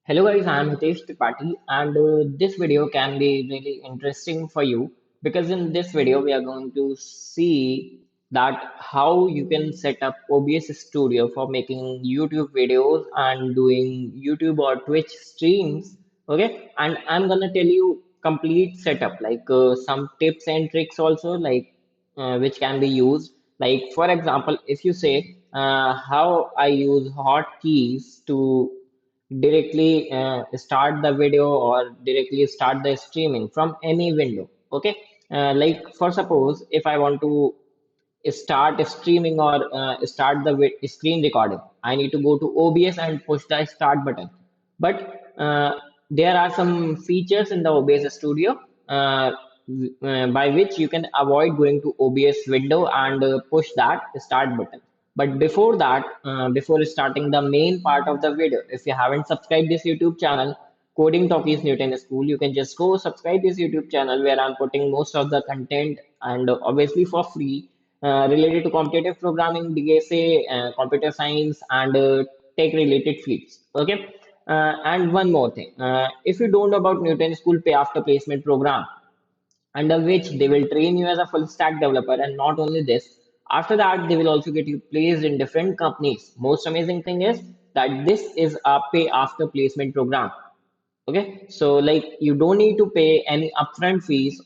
Hello guys, I am Hitesh Tripathi and this video can be really interesting for you because in this video we are going to see that how you can set up OBS Studio for making YouTube videos and doing YouTube or Twitch streams. Okay, and I'm gonna tell you complete setup like some tips and tricks also like which can be used. Like for example, if you say how I use hotkeys to directly start the video or directly start the streaming from any window. Okay, like for suppose if I want to start streaming or start the screen recording, I need to go to OBS and push the start button. But there are some features in the OBS Studio by which you can avoid going to OBS window and push that start button. But before that, before starting the main part of the video, if you haven't subscribed this YouTube channel, Coding Talkies Newton School, you can just go subscribe this YouTube channel where I'm putting most of the content and obviously for free related to competitive programming, DSA, computer science, and tech related fields. Okay. And one more thing, if you don't know about Newton School pay after placement program, under which they will train you as a full stack developer. And not only this, after that, they will also get you placed in different companies. Most amazing thing is that this is a pay after placement program. Okay, so like you don't need to pay any upfront fees,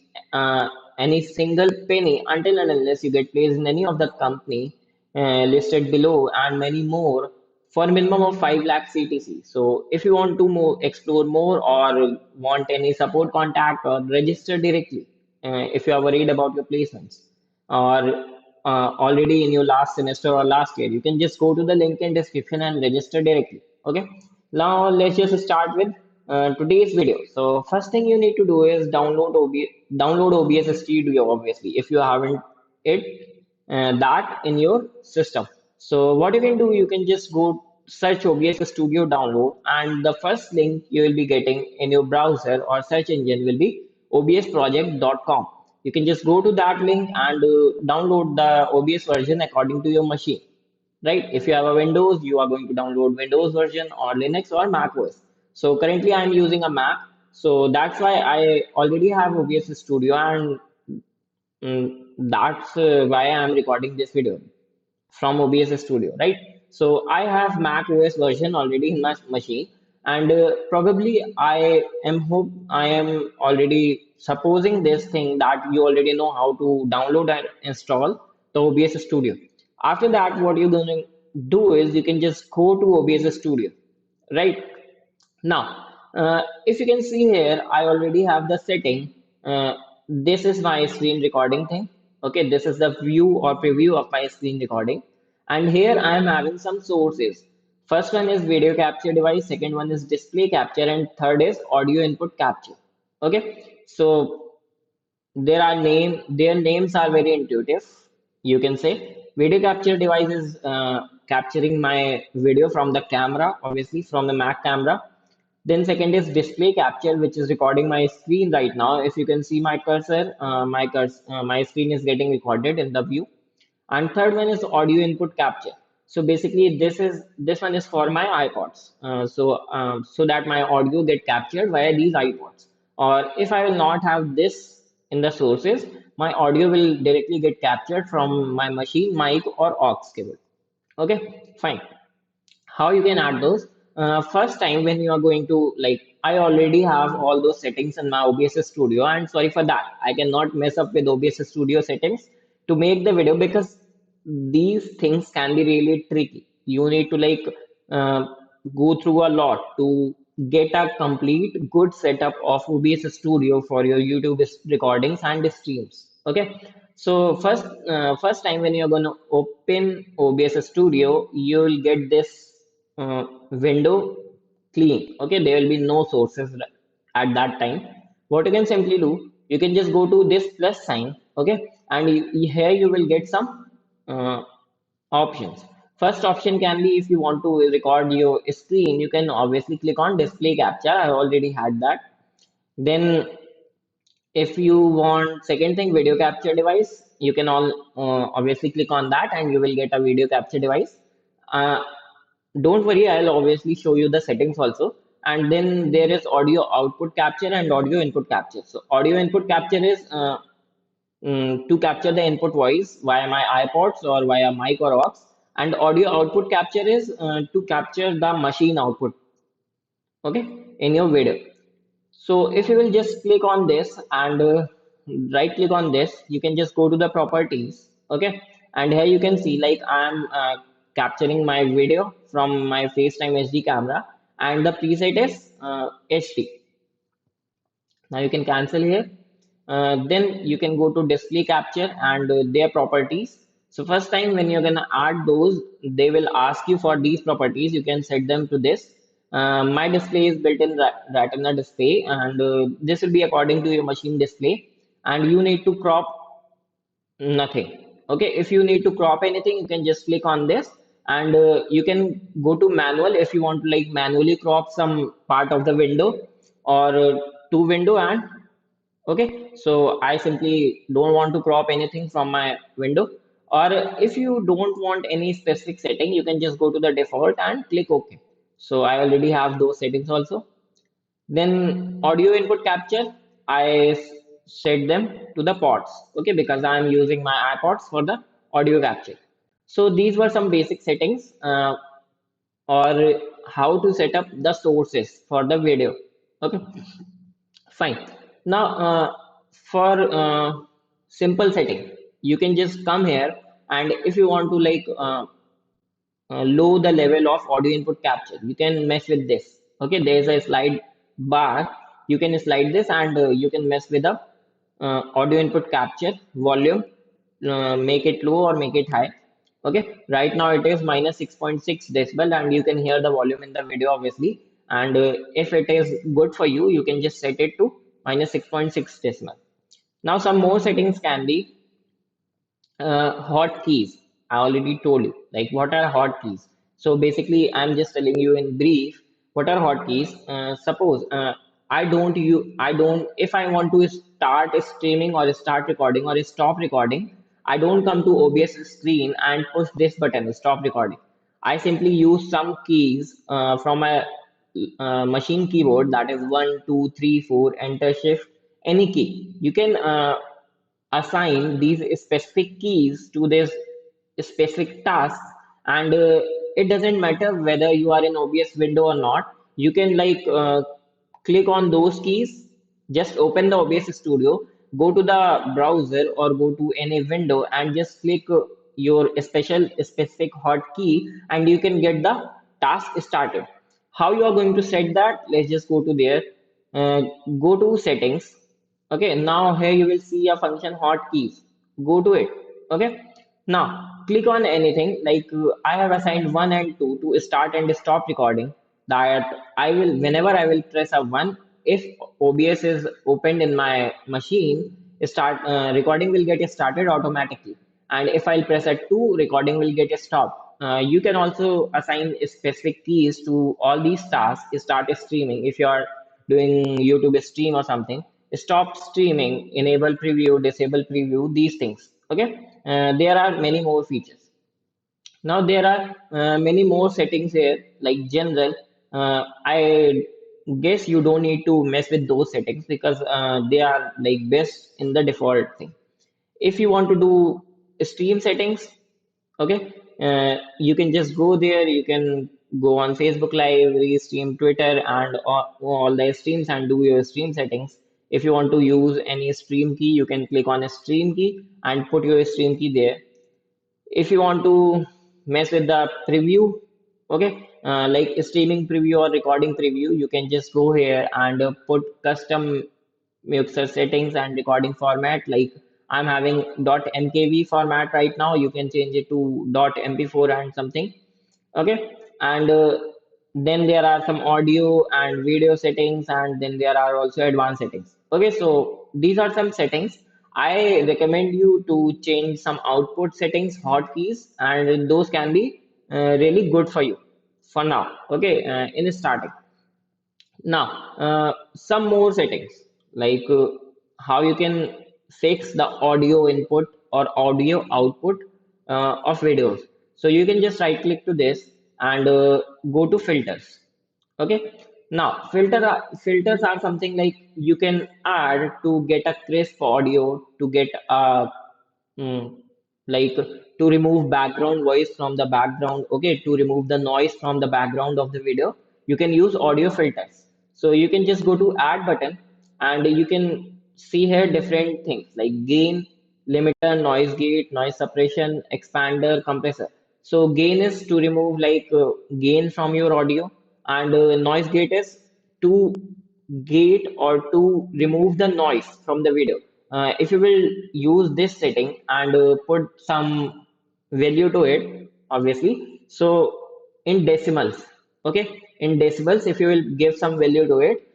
any single penny until and unless you get placed in any of the company listed below and many more for a minimum of 5 lakh CTC. So if you want to more, explore more or want any support contact or register directly, if you are worried about your placements or already in your last semester or last year, you can just go to the link in description and register directly. Okay. Now let's just start with today's video. So first thing you need to do is download OBS Studio. Obviously, if you haven't it that in your system. So what you can do, you can just go search OBS Studio download, and the first link you will be getting in your browser or search engine will be obsproject.com. You can just go to that link and download the OBS version according to your machine, right? If you have a Windows, you are going to download Windows version or Linux or Mac OS. So currently I'm using a Mac, so that's why I already have OBS Studio, and that's why I'm recording this video from OBS Studio, right? So I have Mac OS version already in my machine, and probably I am already supposing this thing that you already know how to download and install the OBS Studio. After that, what you're gonna do is you can just go to OBS Studio, right? Now, if you can see here, I already have the setting. This is my screen recording thing. Okay, this is the view or preview of my screen recording. And here I am having some sources. First one is video capture device, second one is display capture, and third is audio input capture. Okay, so their names are very intuitive. You can say video capture device is capturing my video from the camera, obviously from the Mac camera. Then second is display capture, which is recording my screen right now. If you can see my cursor, my screen is getting recorded in the view. And third one is audio input capture. So basically, this one is for my iPods. So that my audio get captured via these iPods. Or if I will not have this in the sources, my audio will directly get captured from my machine mic or aux cable. Okay, fine. How you can add those? First time when you are going to like, I already have all those settings in my OBS Studio, and sorry for that, I cannot mess up with OBS Studio settings to make the video because these things can be really tricky. You need to like uh, go through a lot to get a complete good setup of OBS Studio for your YouTube recordings and streams. Okay, so first time when you're gonna open OBS Studio, you will get this window clean. Okay, there will be no sources at that time. What you can simply do, you can just go to this plus sign. Okay, and here you will get some options. First option can be if you want to record your screen, you can obviously click on display capture. I already had that. Then if you want second thing, video capture device, you can all obviously click on that and you will get a video capture device. Uh, don't worry, I'll obviously show you the settings also. and then there is audio output capture and audio input capture. So audio input capture is to capture the input voice via my iPods or via mic or aux, and audio output capture is to capture the machine output, okay, in your video. So if you will just click on this and right click on this, you can just go to the properties, okay, and here you can see like I'm capturing my video from my FaceTime HD camera, and the preset is HD. Now you can cancel here. Then you can go to display capture and their properties. So first time when you're gonna add those, they will ask you for these properties. You can set them to this. My display is built-in Retina display, and this will be according to your machine display. And you need to crop nothing. Okay, if you need to crop anything, you can just click on this, and you can go to manual if you want to like manually crop some part of the window or two window and okay. So I simply don't want to crop anything from my window, or if you don't want any specific setting, you can just go to the default and click OK. So I already have those settings also. Then audio input capture, set them to the pods, okay, because I am using my iPods for the audio capture. So these were some basic settings, or how to set up the sources for the video. Okay, fine. Now, for simple setting, you can just come here, and if you want to like low the level of audio input capture, you can mess with this. Okay, there's a slide bar. You can slide this, and you can mess with the audio input capture volume, make it low or make it high. Okay, right now it is minus 6.6 decibel, and you can hear the volume in the video obviously. And if it is good for you, you can just set it to minus 6.6 decibel. Now, some more settings can be hotkeys. I already told you, like what are hotkeys. So basically, I'm just telling you in brief what are hotkeys. Suppose I don't, if I want to start streaming or start recording or stop recording, I don't come to OBS screen and push this button, stop recording. I simply use some keys from a machine keyboard, that is 1, 2, 3, 4, enter shift, any key. You can assign these specific keys to this specific task, and it doesn't matter whether you are in OBS window or not. You can like click on those keys, just open the OBS studio, go to the browser or go to any window and just click your specific hotkey, and you can get the task started. How you are going to set that? Let's just go to there, uh, go to settings. Okay, now here you will see a function hotkeys. Go to it. Okay, now click on anything like I have assigned 1 and 2 to start and stop recording. That I will, whenever I will press a 1, if OBS is opened in my machine, start recording will get started automatically. And if I'll press a 2, recording will get stopped. You can also assign specific keys to all these tasks. Start streaming if you are doing YouTube stream or something, stop streaming, enable preview, disable preview, these things. Okay, there are many more features. Now there are many more settings here, like general. I guess you don't need to mess with those settings because they are like best in the default thing. If you want to do stream settings, okay, you can just go there. You can go on Facebook Live, restream Twitter, and all the streams and do your stream settings. If you want to use any stream key, you can click on a stream key and put your stream key there. If you want to mess with the preview, okay, like streaming preview or recording preview, you can just go here and put custom mixer settings and recording format. Like I'm having .mkv format right now, you can change it to .mp4 and something. Okay, and then there are some audio and video settings, and then there are also advanced settings. Okay, so these are some settings. I recommend you to change some output settings, hotkeys, and those can be really good for you for now. Okay, in starting. Now, some more settings like how you can fix the audio input or audio output of videos. So you can just right click to this and go to filters. Okay. Now, filters are something like you can add to get a crisp audio, to get a mm, like to remove background voice from the background, okay, to remove the noise from the background of the video. You can use audio filters. So you can just go to add button and you can see here different things like gain, limiter, noise gate, noise suppression, expander, compressor. So gain is to remove gain from your audio, and noise gate is to gate or to remove the noise from the video. If you will use this setting and put some value to it, obviously. So in decimals, okay, in decibels, if you will give some value to it,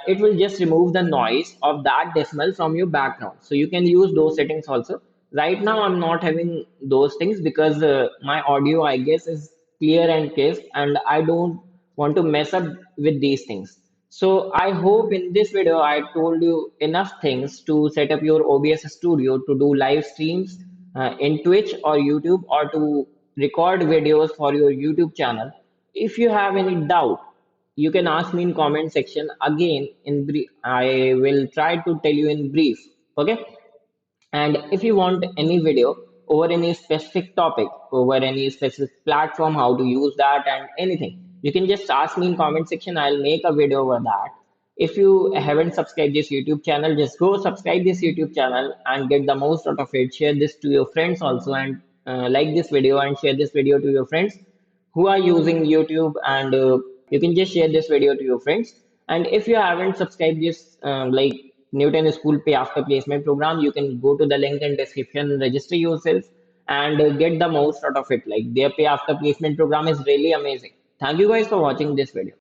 it will just remove the noise of that decimal from your background. So you can use those settings also. Right now, I'm not having those things because my audio, I guess, is clear and crisp, and I don't want to mess up with these things. So I hope in this video I told you enough things to set up your OBS studio to do live streams in Twitch or YouTube, or to record videos for your YouTube channel. If you have any doubt, you can ask me in comment section. Again, in brief, I will try to tell you in brief. Okay. And if you want any video over any specific topic, over any specific platform, how to use that and anything, you can just ask me in comment section. I'll make a video over that. If you haven't subscribed this YouTube channel, just go subscribe this YouTube channel and get the most out of it. Share this to your friends also, and like this video and share this video to your friends who are using YouTube, and you can just share this video to your friends. And if you haven't subscribed this Newton School Pay After Placement program, you can go to the link in description, register yourself, and get the most out of it. Like their Pay After Placement program is really amazing. Thank you guys for watching this video.